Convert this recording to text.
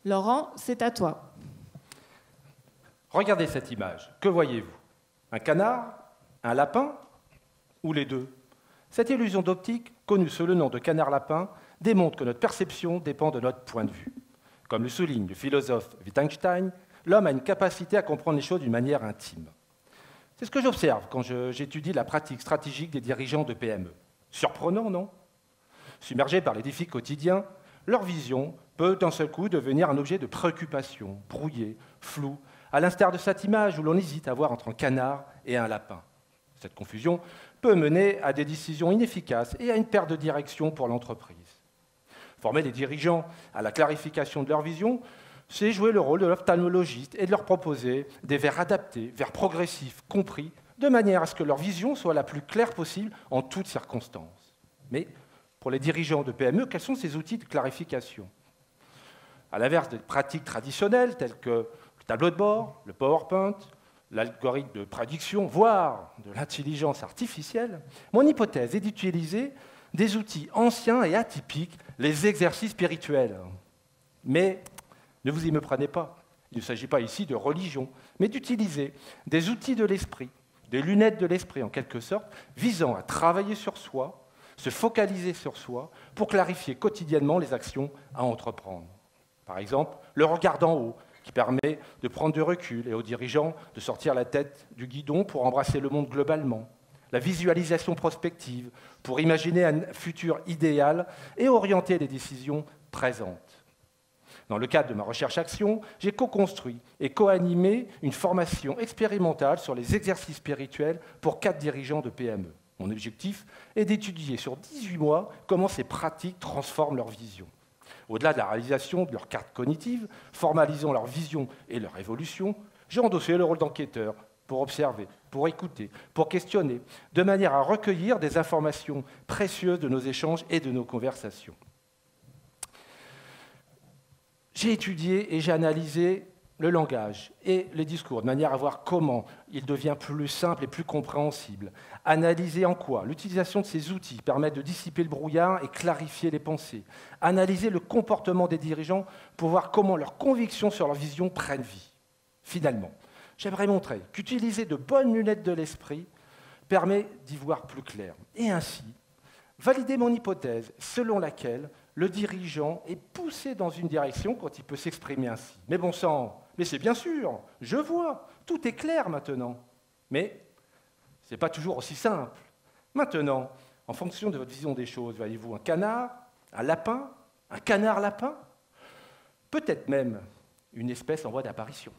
Laurent, c'est à toi. Regardez cette image. Que voyez-vous? Un canard? Un lapin? Ou les deux? Cette illusion d'optique, connue sous le nom de canard-lapin, démontre que notre perception dépend de notre point de vue. Comme le souligne le philosophe Wittgenstein, l'homme a une capacité à comprendre les choses d'une manière intime. C'est ce que j'observe quand j'étudie la pratique stratégique des dirigeants de PME. Surprenant, non? Submergés par les défis quotidiens, leur vision peut d'un seul coup devenir un objet de préoccupation, brouillé, flou, à l'instar de cette image où l'on hésite à voir entre un canard et un lapin. Cette confusion peut mener à des décisions inefficaces et à une perte de direction pour l'entreprise. Former les dirigeants à la clarification de leur vision, c'est jouer le rôle de l'ophtalmologiste et de leur proposer des verres adaptés, verres progressifs, compris, de manière à ce que leur vision soit la plus claire possible en toutes circonstances. Mais pour les dirigeants de PME, quels sont ces outils de clarification? À l'inverse des pratiques traditionnelles telles que le tableau de bord, le PowerPoint, l'algorithme de prédiction, voire de l'intelligence artificielle, mon hypothèse est d'utiliser des outils anciens et atypiques, les exercices spirituels. Mais ne vous y méprenez pas, il ne s'agit pas ici de religion, mais d'utiliser des outils de l'esprit, des lunettes de l'esprit en quelque sorte, visant à travailler sur soi, se focaliser sur soi, pour clarifier quotidiennement les actions à entreprendre. Par exemple, le regard d'en haut, qui permet de prendre du recul et aux dirigeants de sortir la tête du guidon pour embrasser le monde globalement. La visualisation prospective, pour imaginer un futur idéal et orienter les décisions présentes. Dans le cadre de ma recherche-action, j'ai co-construit et co-animé une formation expérimentale sur les exercices spirituels pour 4 dirigeants de PME. Mon objectif est d'étudier sur 18 mois comment ces pratiques transforment leur vision. Au-delà de la réalisation de leur carte cognitive, formalisant leur vision et leur évolution, j'ai endossé le rôle d'enquêteur pour observer, pour écouter, pour questionner, de manière à recueillir des informations précieuses de nos échanges et de nos conversations. J'ai étudié et j'ai analysé le langage et les discours, de manière à voir comment il devient plus simple et plus compréhensible. Analyser en quoi l'utilisation de ces outils permet de dissiper le brouillard et clarifier les pensées. Analyser le comportement des dirigeants pour voir comment leurs convictions sur leur vision prennent vie. Finalement, j'aimerais montrer qu'utiliser de bonnes lunettes de l'esprit permet d'y voir plus clair. Et ainsi, valider mon hypothèse selon laquelle le dirigeant est poussé dans une direction quand il peut s'exprimer ainsi. Mais bon sang, mais c'est bien sûr, je vois, tout est clair maintenant. Mais ce n'est pas toujours aussi simple. Maintenant, en fonction de votre vision des choses, voyez-vous un canard, un lapin, un canard-lapin, peut-être même une espèce en voie d'apparition.